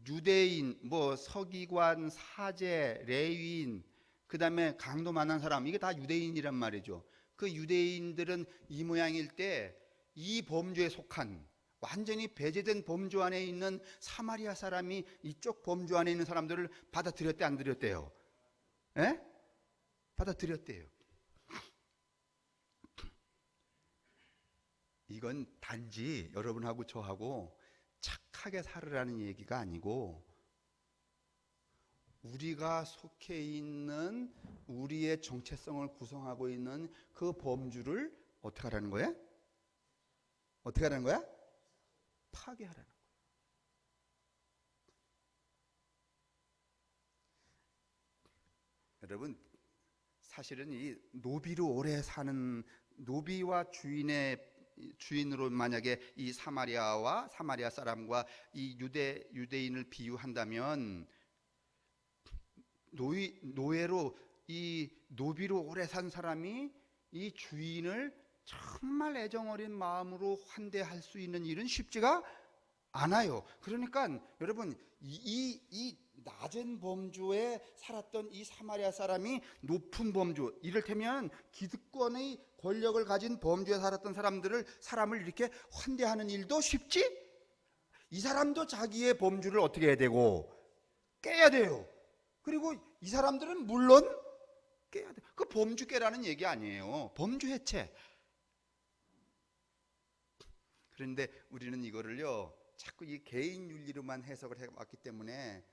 유대인, 뭐 서기관, 사제, 레위인, 그 다음에 강도 만난 사람, 이게 다 유대인이란 말이죠. 그 유대인들은 이 모양일 때 이 범주에 속한, 완전히 배제된 범주 안에 있는 사마리아 사람이 이쪽 범주 안에 있는 사람들을 받아들였대, 안 들였대요? 예? 받아들였대요. 이건 단지 여러분하고 저하고 착하게 살으라는 얘기가 아니고, 우리가 속해 있는 우리의 정체성을 구성하고 있는 그 범주를 어떻게 하라는 거야? 어떻게 하라는 거야? 파괴하라는 거야. 여러분, 사실은 이 노비로 오래 사는, 노비와 주인으로 만약에 이 사마리아 사람과 이 유대인을 비유한다면, 노예로 이 노비로 오래 산 사람이 이 주인을 정말 애정어린 마음으로 환대할 수 있는 일은 쉽지가 않아요. 그러니까 여러분, 이 낮은 범주에 살았던 이 사마리아 사람이 높은 범주, 이를테면 기득권의 권력을 가진 범주에 살았던 사람을 이렇게 환대하는 일도 쉽지? 이 사람도 자기의 범주를 어떻게 해야 되고 깨야 돼요. 그리고 이 사람들은 물론 깨야 돼. 그 범주 깨라는 얘기 아니에요. 범주 해체. 그런데 우리는 이거를요, 자꾸 이 개인 윤리로만 해석을 해왔기 때문에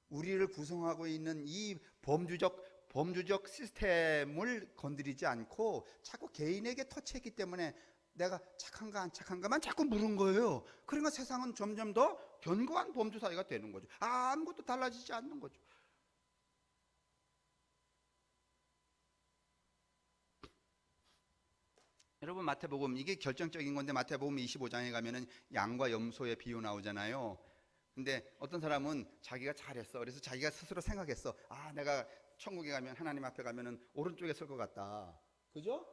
우리를 구성하고 있는 이 범주적 시스템을 건드리지 않고 자꾸 개인에게 터치했기 때문에 내가 착한가 안 착한가만 자꾸 물은 거예요. 그러니까 세상은 점점 더 견고한 범주 사회가 되는 거죠. 아무것도 달라지지 않는 거죠. 여러분, 마태복음, 이게 결정적인 건데, 마태복음 25장에 가면은 양과 염소의 비유 나오잖아요. 근데 어떤 사람은 자기가 잘했어. 그래서 자기가 스스로 생각했어. 아, 내가 천국에 가면, 하나님 앞에 가면은 오른쪽에 설 것 같다. 그죠?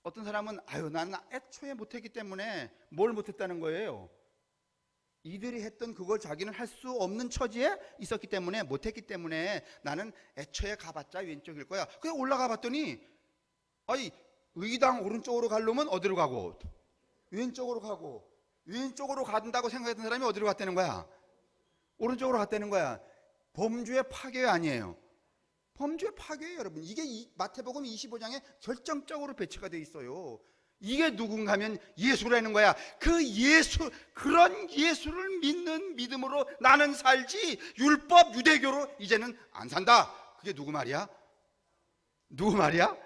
어떤 사람은, 아유, 난 애초에 못했기 때문에 뭘 못했다는 거예요? 이들이 했던 그걸 자기는 할 수 없는 처지에 있었기 때문에, 못했기 때문에 나는 애초에 가봤자 왼쪽일 거야. 그냥 올라가 봤더니 아니 의당 오른쪽으로 가려면 어디로 가고 왼쪽으로 가고, 왼쪽으로 간다고 생각했던 사람이 어디로 갔다는 거야? 오른쪽으로 갔다는 거야. 범주의 파괴 아니에요. 범주의 파괴예요, 여러분. 이게 마태복음 25장에 결정적으로 배치가 돼 있어요. 이게 누군가면 예수라는 거야. 그 예수, 그런 예수를 믿는 믿음으로 나는 살지 율법 유대교로 이제는 안 산다. 그게 누구 말이야? 누구 말이야?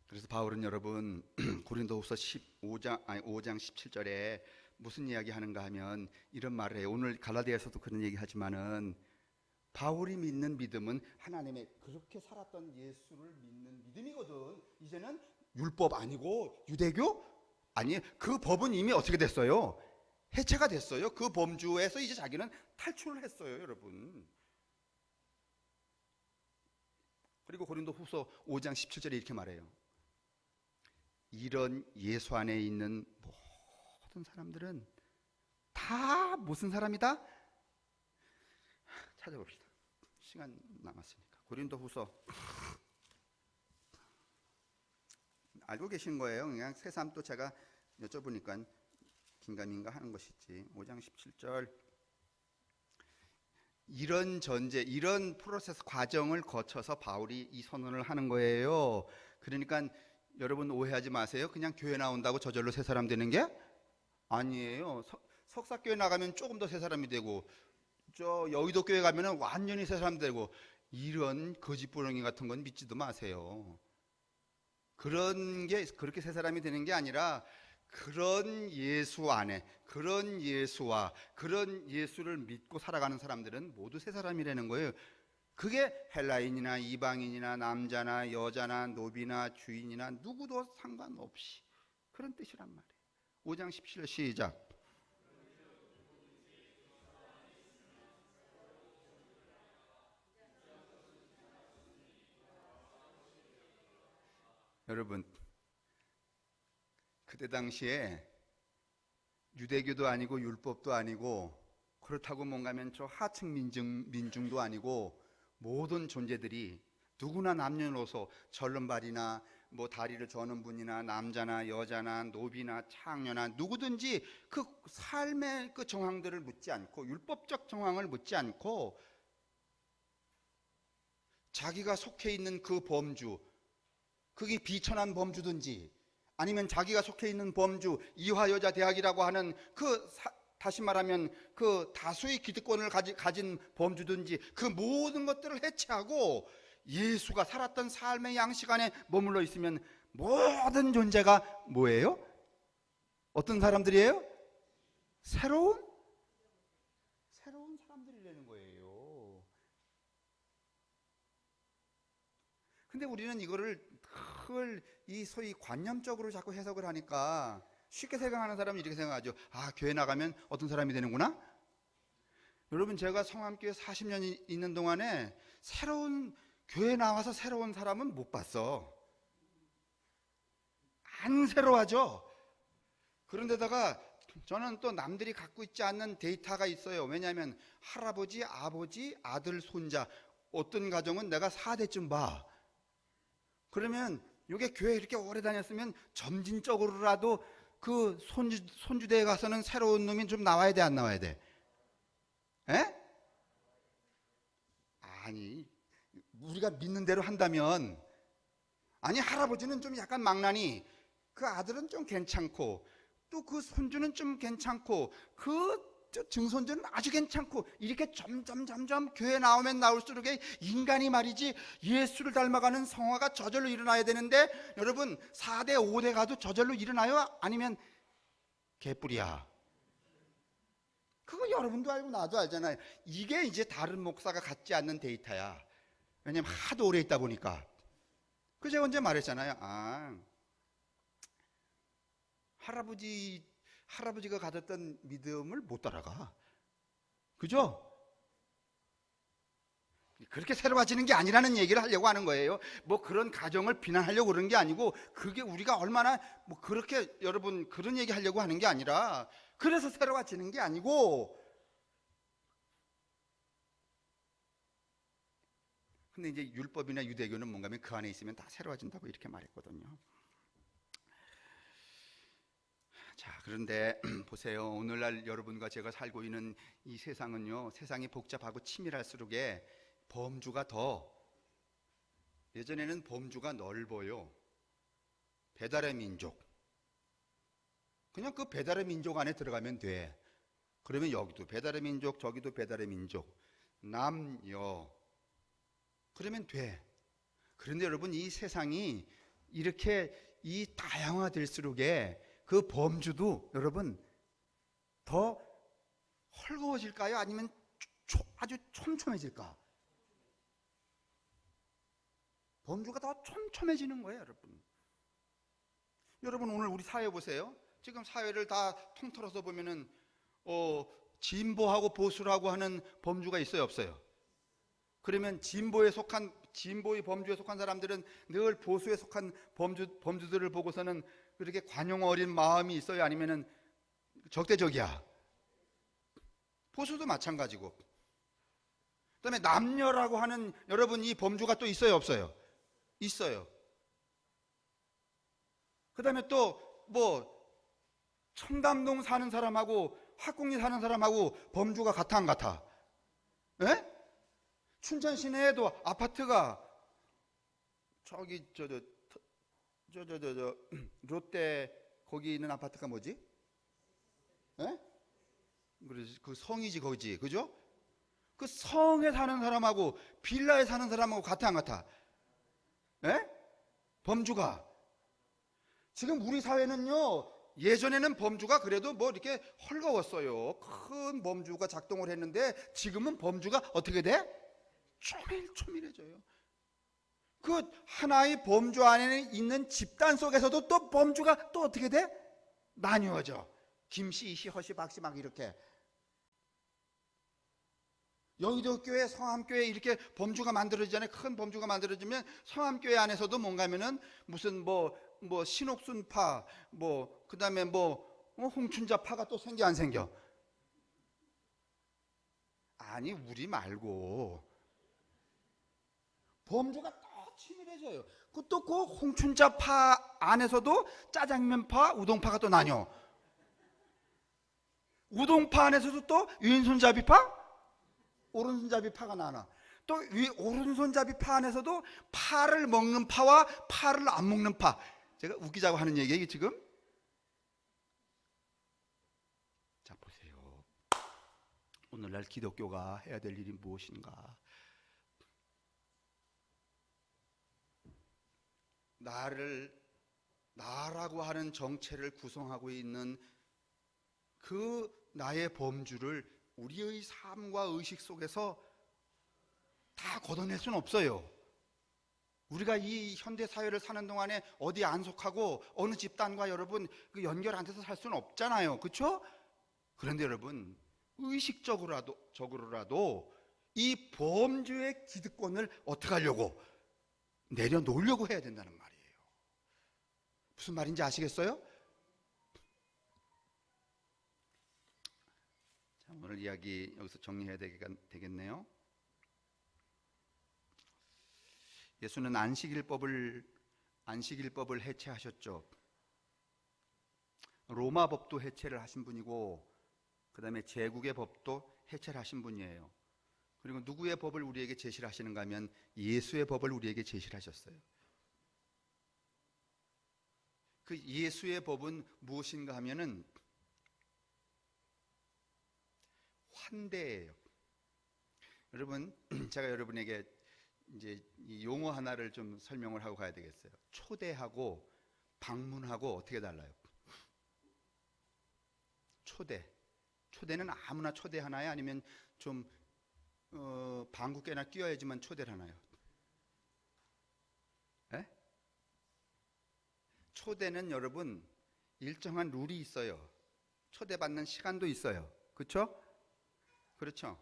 그래서 바울은 여러분 고린도후서 5장 17절에 무슨 이야기 하는가 하면 이런 말을 해요. 오늘 갈라디아에서도 그런 얘기 하지만은 바울이 믿는 믿음은 하나님의 그렇게 살았던 예수를 믿는 믿음이거든. 이제는 율법 아니고 유대교? 아니, 그 법은 이미 어떻게 됐어요? 해체가 됐어요. 그 범주에서 이제 자기는 탈출을 했어요, 여러분. 그리고 고린도후서 5장 17절에 이렇게 말해요. 이런 예수 안에 있는 모든 사람들은 다 무슨 사람이다? 찾아봅시다. 시간 남았으니까. 고린도후서 알고 계신 거예요. 그냥 새삼 또 제가 여쭤보니까 긴가민가 하는 것이지. 5장 17절. 이런 전제, 이런 프로세스 과정을 거쳐서 바울이 이 선언을 하는 거예요. 그러니까 여러분 오해하지 마세요. 그냥 교회 나온다고 저절로 새 사람 되는 게 아니에요. 석사교회 나가면 조금 더 새 사람이 되고, 저 여의도 교회 가면은 완전히 새 사람 되고, 이런 거짓부렁이 같은 건 믿지도 마세요. 그런 게 그렇게 새 사람이 되는 게 아니라 그런 예수 안에, 그런 예수와 그런 예수를 믿고 살아가는 사람들은 모두 새 사람이라는 거예요. 그게 헬라인이나 이방인이나 남자나 여자나 노비나 주인이나 누구도 상관없이 그런 뜻이란 말이에요. 5장 17절 시작. 여러분, 그때 당시에 유대교도 아니고 율법도 아니고, 그렇다고 뭔가면 저 하층 민중도 아니고, 모든 존재들이 누구나 남녀노소, 절름발이나 뭐 다리를 저는 분이나 남자나 여자나 노비나 창녀나 누구든지 그 삶의 그 정황들을 묻지 않고, 율법적 정황을 묻지 않고, 자기가 속해 있는 그 범주, 그게 비천한 범주든지 아니면 자기가 속해 있는 범주, 이화여자 대학이라고 하는 다시 말하면 그 다수의 기득권을 가진 범주든지, 그 모든 것들을 해체하고 예수가 살았던 삶의 양식 안에 머물러 있으면 모든 존재가 뭐예요? 어떤 사람들이에요? 새로운 사람들이라는 거예요. 근데 우리는 그걸 이 소위 관념적으로 자꾸 해석을 하니까 쉽게 생각하는 사람은 이렇게 생각하죠. 아, 교회 나가면 어떤 사람이 되는구나? 여러분, 제가 성함교회 40년 있는 동안에 교회 나와서 새로운 사람은 못 봤어. 안 새로워져. 그런데다가 저는 또 남들이 갖고 있지 않는 데이터가 있어요. 왜냐하면 할아버지, 아버지, 아들, 손자, 어떤 가정은 내가 4대쯤 봐. 그러면 이게 교회 이렇게 오래 다녔으면 점진적으로라도 그 손주대에 가서는 새로운 놈이 좀 나와야 돼, 안 나와야 돼? 에? 아니, 우리가 믿는 대로 한다면, 아니, 할아버지는 좀 약간 망나니, 그 아들은 좀 괜찮고, 또 그 손주는 좀 괜찮고, 그 증손주는 아주 괜찮고, 이렇게 점점 교회 나오면 나올수록 인간이 말이지 예수를 닮아가는 성화가 저절로 일어나야 되는데, 여러분 4대 5대 가도 저절로 일어나요? 아니면 개뿔이야? 그거 여러분도 알고 나도 알잖아요. 이게 이제 다른 목사가 갖지 않는 데이터야. 왜냐면 하도 오래 있다 보니까. 그 제가 언제 말했잖아요. 할아버지가 가졌던 믿음을 못 따라가. 그죠? 그렇게 새로워지는 게 아니라는 얘기를 하려고 하는 거예요. 뭐 그런 가정을 비난하려고 그러는 게 아니고, 그게 우리가 얼마나 뭐 그렇게 여러분 그런 얘기 하려고 하는 게 아니라, 그래서 새로워지는 게 아니고. 근데 이제 율법이나 유대교는 뭔가 하면 그 안에 있으면 다 새로워진다고 이렇게 말했거든요. 자, 그런데 보세요. 오늘날 여러분과 제가 살고 있는 이 세상은요, 세상이 복잡하고 치밀할수록에 범주가 더, 예전에는 범주가 넓어요. 배달의 민족, 그냥 그 배달의 민족 안에 들어가면 돼. 그러면 여기도 배달의 민족, 저기도 배달의 민족, 남여, 그러면 돼. 그런데 여러분, 이 세상이 이렇게 이 다양화될수록에 그 범주도 여러분 더 헐거워질까요? 아니면 아주 촘촘해질까? 범주가 더 촘촘해지는 거예요, 여러분. 여러분, 오늘 우리 사회 보세요. 지금 사회를 다 통틀어서 보면은 진보하고 보수라고 하는 범주가 있어요, 없어요? 그러면 진보의 범주에 속한 사람들은 늘 보수에 속한 범주들을 보고서는 그렇게 관용 어린 마음이 있어요? 아니면은 적대적이야? 보수도 마찬가지고. 그다음에 남녀라고 하는 여러분 이 범주가 또 있어요, 없어요? 있어요. 그다음에 또 뭐 청담동 사는 사람하고 학궁리 사는 사람하고 범주가 같아 안 같아? 예? 춘천 시내에도 아파트가 저기 롯데 거기 있는 아파트가 뭐지? 예? 그 성이지 거기지, 그죠? 그 성에 사는 사람하고 빌라에 사는 사람하고 같아 안 같아? 예? 범주가. 지금 우리 사회는요, 예전에는 범주가 그래도 뭐 이렇게 헐거웠어요. 큰 범주가 작동을 했는데 지금은 범주가 어떻게 돼? 초밀초밀해져요. 그 하나의 범주 안에 있는 집단 속에서도 또 범주가 또 어떻게 돼? 나뉘어져. 김씨, 이씨, 허씨, 박씨 막 이렇게. 여의도 교회, 성함교회 이렇게 범주가 만들어지잖아요. 큰 범주가 만들어지면 성함교회 안에서도 뭔가 하면은 무슨 뭐 신옥순파, 그 다음에 홍춘자파가 또 생겨 안 생겨? 아니, 우리 말고 범주가 더 치밀해져요. 또 그 홍춘자파 안에서도 짜장면파, 우동파가 또 나뉘어. 우동파 안에서도 또 왼손잡이파, 오른손잡이파가 나눠. 또 오른손잡이파 안에서도 파를 먹는 파와 파를 안 먹는 파. 제가 웃기자고 하는 얘기예요 지금. 자, 보세요. 오늘날 기독교가 해야 될 일이 무엇인가? 나라고 하는 정체를 구성하고 있는 그 나의 범주를 우리의 삶과 의식 속에서 다 걷어낼 수는 없어요. 우리가 이 현대 사회를 사는 동안에 어디 안 속하고 어느 집단과 여러분 그 연결 안 돼서 살 수는 없잖아요. 그렇죠? 그런데 여러분, 의식적으로라도 이 범주의 기득권을 어떻게 하려고 내려놓으려고 해야 된다는 말이에요. 무슨 말인지 아시겠어요? 자, 오늘 이야기 여기서 정리해야 되겠네요. 예수는 안식일법을 해체하셨죠. 로마 법도 해체를 하신 분이고, 그 다음에 제국의 법도 해체를 하신 분이에요. 그리고 누구의 법을 우리에게 제시를 하시는가 하면 예수의 법을 우리에게 제시를 하셨어요. 그 예수의 법은 무엇인가 하면은 환대예요. 여러분, 제가 여러분에게 이제 이 용어 하나를 좀 설명을 하고 가야 되겠어요. 초대하고 방문하고 어떻게 달라요? 초대는 아무나 초대하나요? 아니면 좀 방국계나 끼워야지만 초대를 하나요? 에? 초대는 여러분 일정한 룰이 있어요. 초대받는 시간도 있어요. 그렇죠? 그렇죠?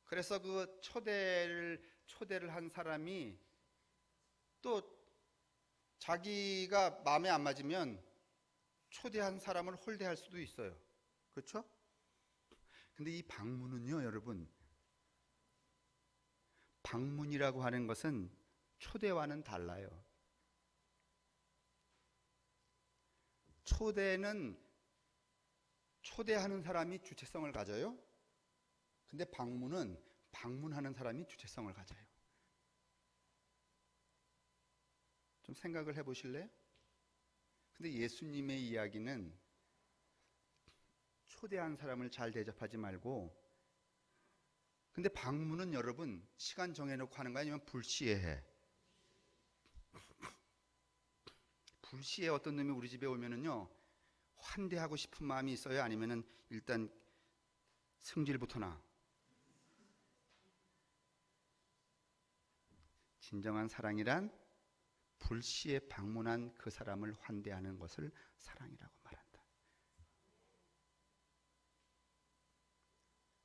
그래서 그 초대를 한 사람이 또 자기가 마음에 안 맞으면 초대한 사람을 홀대할 수도 있어요. 그렇죠? 근데 이 방문은요, 여러분, 방문이라고 하는 것은 초대와는 달라요. 초대는 초대하는 사람이 주체성을 가져요. 근데 방문은 방문하는 사람이 주체성을 가져요. 좀 생각을 해보실래요? 근데 예수님의 이야기는 초대한 사람을 잘 대접하지 말고, 근데 방문은 여러분 시간 정해놓고 하는 거 아니면 불시에 해. 불시에 어떤 놈이 우리 집에 오면은요, 환대하고 싶은 마음이 있어요? 아니면은 일단 승질부터 나? 진정한 사랑이란 불시에 방문한 그 사람을 환대하는 것을 사랑이라고 말한다.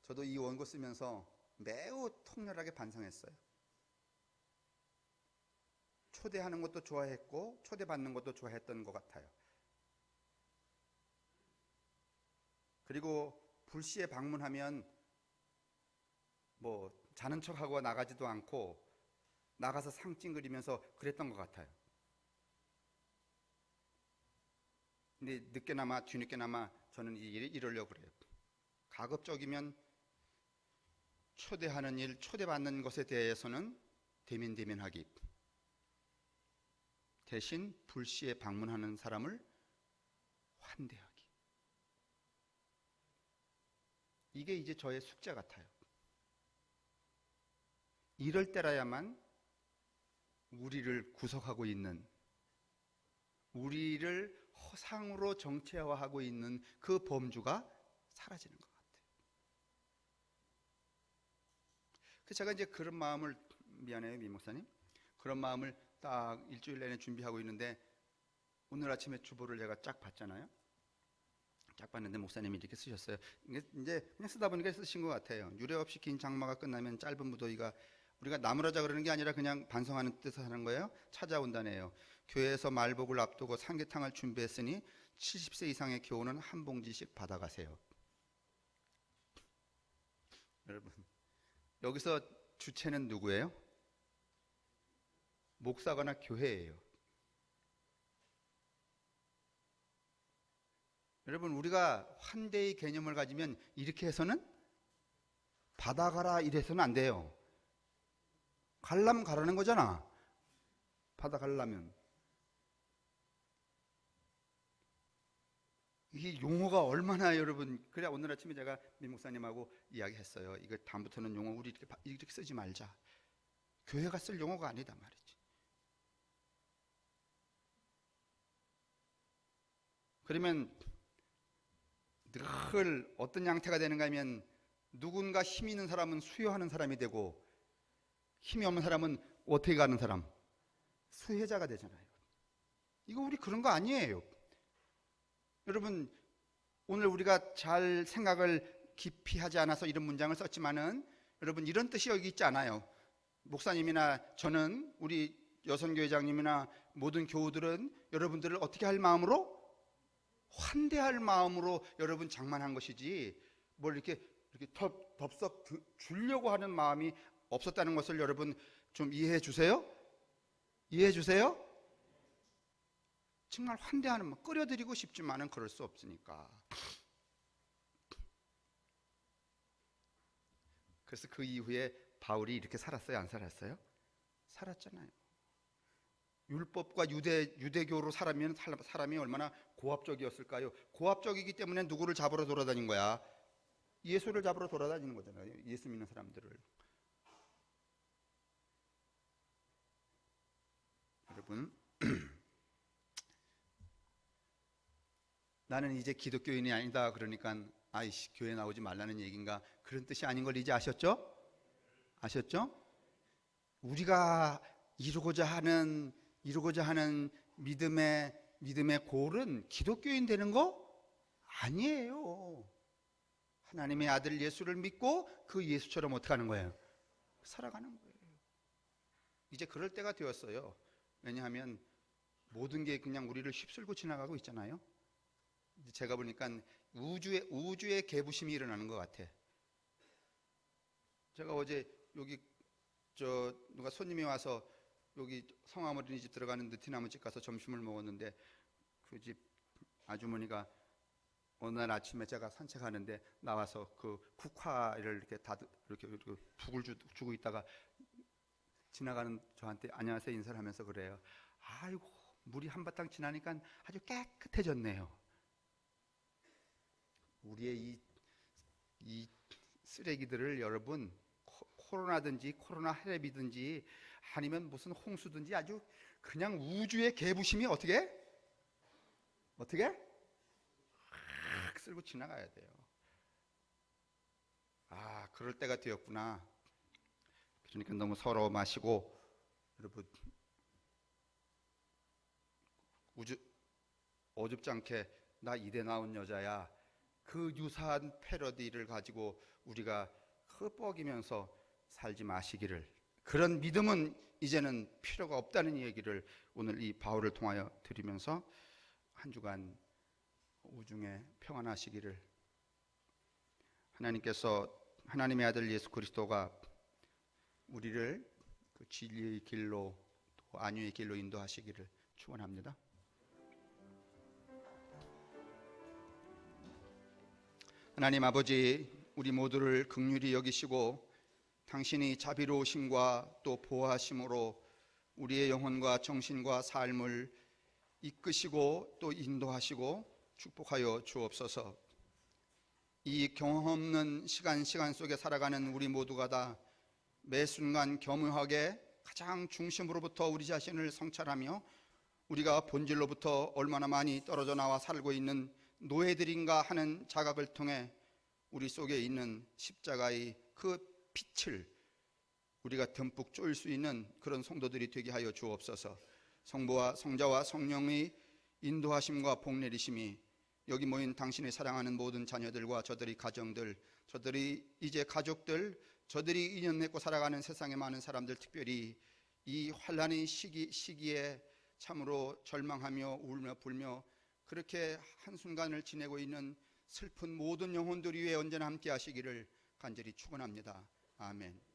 저도 이 원고 쓰면서 매우 통렬하게 반성했어요. 초대하는 것도 좋아했고 초대받는 것도 좋아했던 것 같아요. 그리고 불시에 방문하면 뭐 자는 척하고 나가지도 않고 나가서 상찡그리면서 그랬던 것 같아요. 근데 늦게나마 뒤늦게나마 저는 이러려고 그래요. 가급적이면 초대하는 일, 초대받는 것에 대해서는 대면하기, 대신 불시에 방문하는 사람을 환대하기. 이게 이제 저의 숙제 같아요. 이럴 때라야만 우리를 구속하고 있는, 우리를 허상으로 정체화하고 있는 그 범주가 사라지는 것 같아요. 그래서 제가 이제 그런 마음을, 미안해요 미 목사님, 그런 마음을 딱 일주일 내내 준비하고 있는데 오늘 아침에 주보를 제가 쫙 봤잖아요. 쫙 봤는데 목사님이 이렇게 쓰셨어요. 이제 그냥 쓰다 보니까 쓰신 것 같아요. 유례 없이 긴 장마가 끝나면 짧은 무더위가, 우리가 나무라자 그러는 게 아니라 그냥 반성하는 뜻을 하는 거예요. 찾아온다네요. 교회에서 말복을 앞두고 삼계탕을 준비했으니 70세 이상의 교우는 한 봉지씩 받아가세요. 여러분, 여기서 주체는 누구예요? 목사거나 교회예요. 여러분, 우리가 환대의 개념을 가지면 이렇게 해서는 받아가라 이래서는 안 돼요. 갈라면 가라는 거잖아. 받아가려면. 이게 용어가 얼마나 여러분, 그래 오늘 아침에 제가 민 목사님하고 이야기했어요. 이거 다음부터는 용어 우리 이렇게 쓰지 말자. 교회가 쓸 용어가 아니다 말이지. 그러면 늘 어떤 양태가 되는가 하면 누군가 힘 있는 사람은 수여하는 사람이 되고 힘이 없는 사람은 어떻게 가는 사람? 수혜자가 되잖아요. 이거 우리 그런 거 아니에요. 여러분, 오늘 우리가 잘 생각을 깊이 하지 않아서 이런 문장을 썼지만은 여러분 이런 뜻이 여기 있지 않아요. 목사님이나 저는, 우리 여선교회장님이나 모든 교우들은 여러분들을 어떻게 할 마음으로? 환대할 마음으로 여러분 장만한 것이지 뭘 이렇게 덥석 주려고 하는 마음이 없었다는 것을 여러분 좀 이해해 주세요. 이해해 주세요. 정말 환대하는 마음, 끌어들이고 싶지만은 그럴 수 없으니까. 그래서 그 이후에 바울이 이렇게 살았어요? 안 살았어요? 살았잖아요. 율법과 유대교로 살면 사람이 얼마나 고압적이었을까요? 고압적이기 때문에 누구를 잡으러 돌아다닌 거야? 예수를 잡으러 돌아다니는 거잖아요. 예수 믿는 사람들을. 여러분, 나는 이제 기독교인이 아니다 그러니까 아이씨 교회 나오지 말라는 얘기인가, 그런 뜻이 아닌 걸 이제 아셨죠? 아셨죠? 우리가 이루고자 하는 믿음의 골은 기독교인 되는 거 아니에요. 하나님의 아들 예수를 믿고 그 예수처럼 어떻게 하는 거예요? 살아가는 거예요. 이제 그럴 때가 되었어요. 왜냐하면 모든 게 그냥 우리를 휩쓸고 지나가고 있잖아요. 제가 보니까 우주의 계부심이 일어나는 것 같아. 제가 어제 여기 누가 손님이 와서 여기 성암 어린이집 들어가는 느티나무집 가서 점심을 먹었는데 그 집 아주머니가 어느 날 아침에 제가 산책하는데 나와서 그 국화를 이렇게 이렇게 북을 주고 있다가 지나가는 저한테 안녕하세요 인사를 하면서 그래요. 아이고 물이 한바탕 지나니까 아주 깨끗해졌네요. 우리의 이 쓰레기들을 여러분 코로나든지 코로나 헬레비든지 아니면 무슨 홍수든지 아주 그냥 우주의 개부심이 어떻게 확 쓸고 지나가야 돼요. 아 그럴 때가 되었구나. 그러니까 너무 서러워 마시고 여러분 어줍지 않게 나 이대 나온 여자야 그 유사한 패러디를 가지고 우리가 흠뻑이면서 살지 마시기를, 그런 믿음은 이제는 필요가 없다는 얘기를 오늘 이 바울을 통하여 드리면서 한 주간 우중에 평안하시기를, 하나님의 아들 예수 그리스도가 우리를 그 진리의 길로 또 안위의 길로 인도하시기를 축원합니다. 하나님 아버지, 우리 모두를 긍휼히 여기시고 당신이 자비로우심과 또 보호하심으로 우리의 영혼과 정신과 삶을 이끄시고 또 인도하시고 축복하여 주옵소서. 이 경험 없는 시간 속에 살아가는 우리 모두가 다 매 순간 겸허하게 가장 중심으로부터 우리 자신을 성찰하며 우리가 본질로부터 얼마나 많이 떨어져 나와 살고 있는 노예들인가 하는 자각을 통해 우리 속에 있는 십자가의 그 빛을 우리가 듬뿍 쪼일 수 있는 그런 성도들이 되게 하여 주옵소서. 성부와 성자와 성령의 인도하심과 복내리심이 여기 모인 당신의 사랑하는 모든 자녀들과 저들의 가정들, 저들의 이제 가족들, 저들이 인연 맺고 살아가는 세상의 많은 사람들, 특별히 이 환난의 시기에 참으로 절망하며 울며 불며 그렇게 한순간을 지내고 있는 슬픈 모든 영혼들 위에 언제나 함께 하시기를 간절히 축원합니다. 아멘.